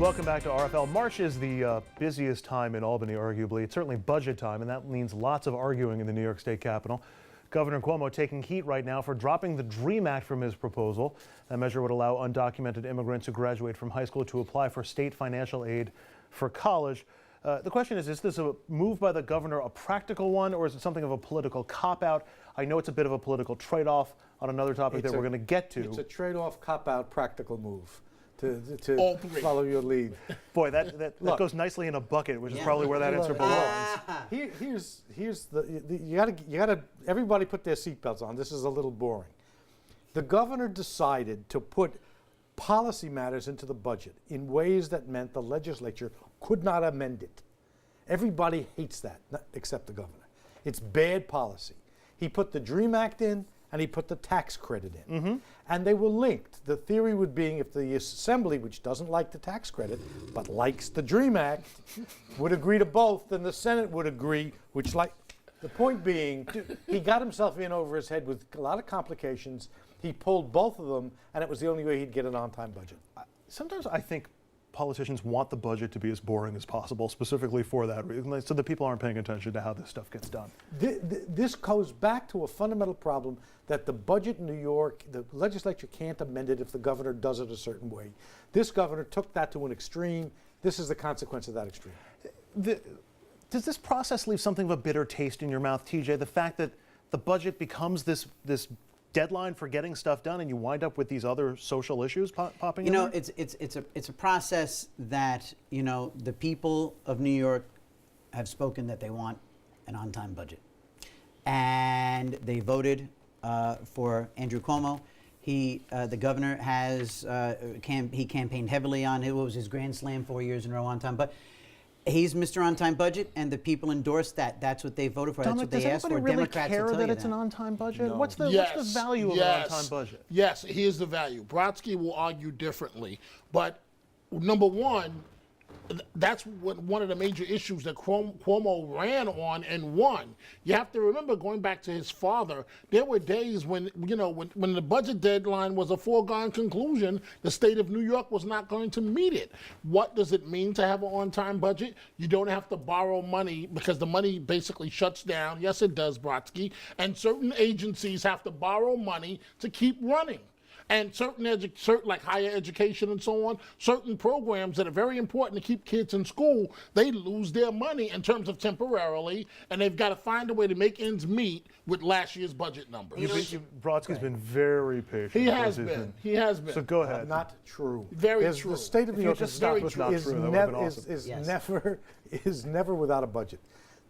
Welcome back to RFL. March is the busiest time in Albany, arguably. It's certainly budget time, and that means lots of arguing in the New York State Capitol. Governor Cuomo taking heat right now for dropping the DREAM Act from his proposal. That measure would allow undocumented immigrants who graduate from high school to apply for state financial aid for college. The question is this a move by the governor a practical one, or is it something of a political cop-out? I know it's a bit of a political trade-off on another topic that we're going to get to. It's a trade-off, cop-out, practical move. To follow your lead. Boy, that goes nicely in a bucket, which is probably where that answer belongs. Here's you gotta everybody put their seatbelts on. This is a little boring. The governor decided to put policy matters into the budget in ways that meant the legislature could not amend it. Everybody hates that, except the governor. It's bad policy. He put the DREAM Act in, and he put the tax credit in. And they were linked. The theory would be if the Assembly, which doesn't like the tax credit, but likes the DREAM Act, would agree to both, then the Senate would agree, which the point being, he got himself in over his head with a lot of complications. He pulled both of them, and it was the only way he'd get an on-time budget. Sometimes I think politicians want the budget to be as boring as possible, specifically for that reason, so that people aren't paying attention to how this stuff gets done. This goes back to a fundamental problem that the budget in New York, the legislature can't amend it if the governor does it a certain way. This governor took that to an extreme. This is the consequence of that extreme. Does this process leave something of a bitter taste in your mouth, TJ? The fact that the budget becomes this deadline for getting stuff done, and you wind up with these other social issues popping in? You know, it's a process that, you know, the people of New York have spoken that they want an on-time budget, and they voted for Andrew Cuomo. The governor has he campaigned heavily on it. What was his grand slam 4 years in a row on time, but he's Mr. On-Time Budget, and the people endorsed that. That's what they voted for. Dominic, that's what they asked for. Does anybody really Democrats care will tell that you it's an on-time budget? No. What's the value of an on-time budget? Yes, here's the value. Brodsky will argue differently, but number one, that's one of the major issues that Cuomo ran on and won. You have to remember, going back to his father, there were days when, you know, when the budget deadline was a foregone conclusion, the state of New York was not going to meet it. What does it mean to have an on-time budget? You don't have to borrow money because the money basically shuts down. Yes, it does, Brodsky. And certain agencies have to borrow money to keep running. And certain like higher education and so on, certain programs that are very important to keep kids in school, they lose their money in terms of temporarily, and they've got to find a way to make ends meet with last year's budget numbers. Brodsky's been very patient. He has been. He has been. So go ahead. Not true. Very true. The state of New York is never without a budget.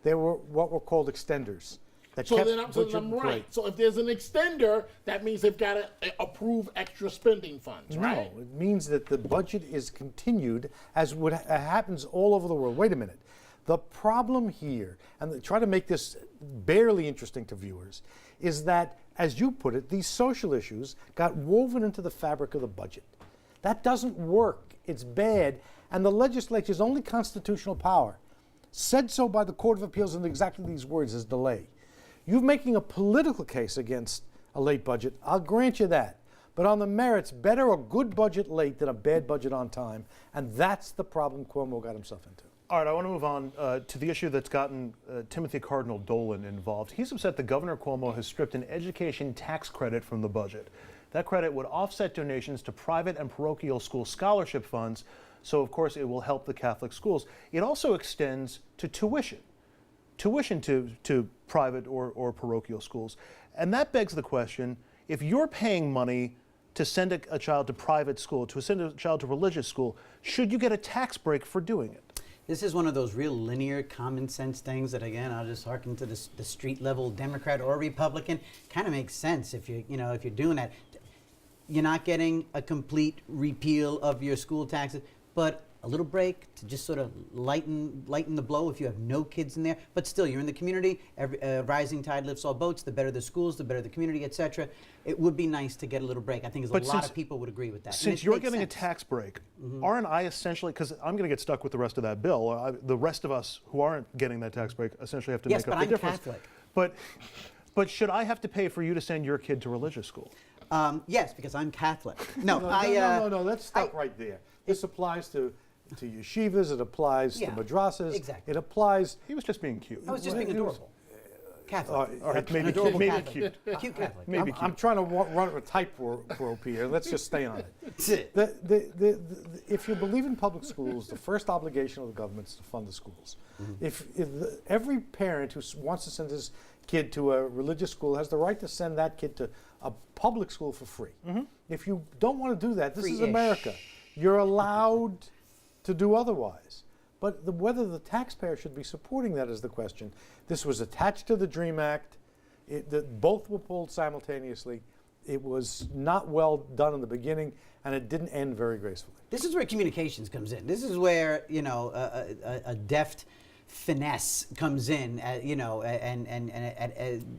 There were what were called extenders. So then I'm right. So if there's an extender, that means they've got to approve extra spending funds, right? No, it means that the budget is continued as what happens all over the world. Wait a minute. The problem here, and try to make this barely interesting to viewers, is that, as you put it, these social issues got woven into the fabric of the budget. That doesn't work. It's bad. And the legislature's only constitutional power, said so by the Court of Appeals in exactly these words, is delay. You're making a political case against a late budget. I'll grant you that. But on the merits, better a good budget late than a bad budget on time. And that's the problem Cuomo got himself into. All right, I want to move on to the issue that's gotten Timothy Cardinal Dolan involved. He's upset that Governor Cuomo has stripped an education tax credit from the budget. That credit would offset donations to private and parochial school scholarship funds. So, of course, it will help the Catholic schools. It also extends to tuition to private or parochial schools. And that begs the question, if you're paying money to send a child to private school, to send a child to religious school, should you get a tax break for doing it? This is one of those real linear common sense things that, again, I'll just hearken to the street level Democrat or Republican. Kind of makes sense if if you're doing that. You're not getting a complete repeal of your school taxes, but a little break to just sort of lighten the blow if you have no kids in there. But still, you're in the community. Rising tide lifts all boats. The better the schools, the better the community, etc. It would be nice to get a little break. I think a lot of people would agree with that. Since you're getting a tax break, aren't I essentially, because I'm going to get stuck with the rest of that bill, the rest of us who aren't getting that tax break essentially have to make up the difference. Catholic. But should I have to pay for you to send your kid to religious school? Yes, because I'm Catholic. No, no, let's stop right there. This applies to to yeshivas. It applies Yeah, to madrasas. exactly. It applies. He was just being cute. I was just being It was- adorable. Catholic. all right, An maybe adorable maybe Catholic. Cute Catholic. Maybe I'm trying to run a tightrope here. Let's just stay on it. That's it. If you believe in public schools, the first obligation of the government is to fund the schools. If every parent who wants to send his kid to a religious school has the right to send that kid to a public school for free. If you don't want to do that, this is Free-ish. America. You're allowed to do otherwise. But whether the taxpayer should be supporting that is the question. This was attached to the DREAM Act. Both were pulled simultaneously. It was not well done in the beginning, and it didn't end very gracefully. This is where communications comes in. This is where a deft finesse comes in. And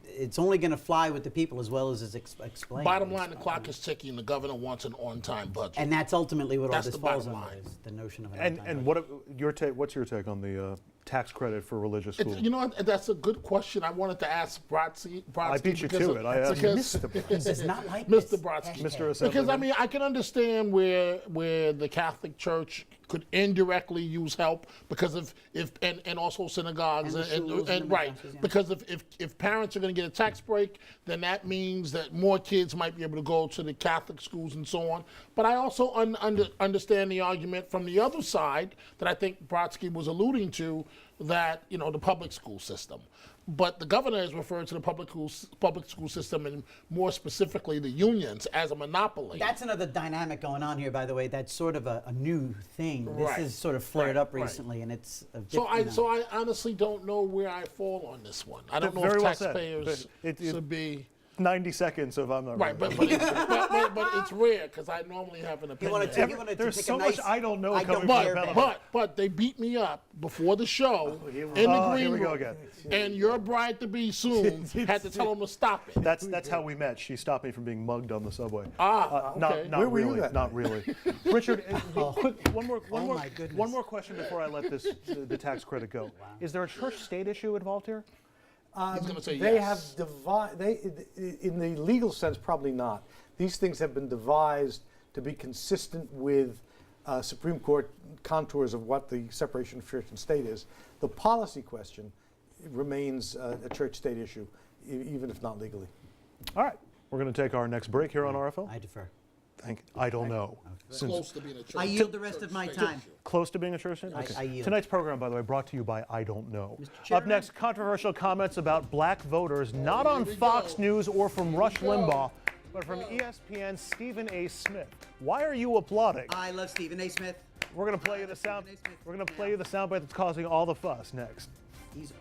it's only going to fly with the people as well as it's explained. Bottom line, the clock is ticking. The governor wants an on-time budget. And that's ultimately what That's all this the bottom falls under, line. is the notion of an And on-time what what's your take on the tax credit for religious schools? You know what? That's a good question. I wanted to ask Brodsky. I beat you to it. I asked because- Mr. He does not like Mr. this. Brodsky. Mr. Because I Assemblyman. mean, I can understand where the Catholic Church could indirectly use help because and also synagogues And the schools and the right, madrasas, yeah. because if parents are going to get a tax break, then that means that more kids might be able to go to the Catholic schools and so on. But I also understand the argument from the other side that I think Brodsky was alluding to, that the public school system. But the governor is referring to the public school system, and more specifically the unions, as a monopoly. That's another dynamic going on here, by the way. That's sort of a new thing. This Right. has sort of flared Right, up right. recently, and it's a So I different, so I honestly don't know where I fall on this one. I don't know Very if well said. taxpayers It- should be 90 seconds of I'm not right, right. but it's rare because I normally have an opinion. wanted to- you wanted to There's pick so a much nice- I don't know I coming don't from care the band. panel. But they beat me up before the show in the Oh, green here we go room, again. and your bride to be soon had to tell him to stop it. That's how we met. She stopped me from being mugged on the subway. Okay. Not Where were you really. that Not really. Richard, quick, one more my goodness. one more question before I let the tax credit go. Is there a church-state issue involved here? He's going to say They yes. have in the legal sense, probably not. These things have been devised to be consistent with Supreme Court contours of what the separation of church and state is. The policy question remains a church-state issue, even if not legally. All right. We're going to take our next break here on RFL. I defer. I don't know. Since Close to being a church. I yield the rest of my time. close to being a church state? I yield. Tonight's program, by the way, brought to you by I Don't Know. Up Chairman. next, controversial comments about black voters, not on Fox News or from Rush Limbaugh, but from ESPN's Stephen A. Smith. Why are you applauding? I love Stephen A. Smith. We're going to play you the sound. Stephen A. Smith. We're going to play you the soundbite that's causing all the fuss next. He's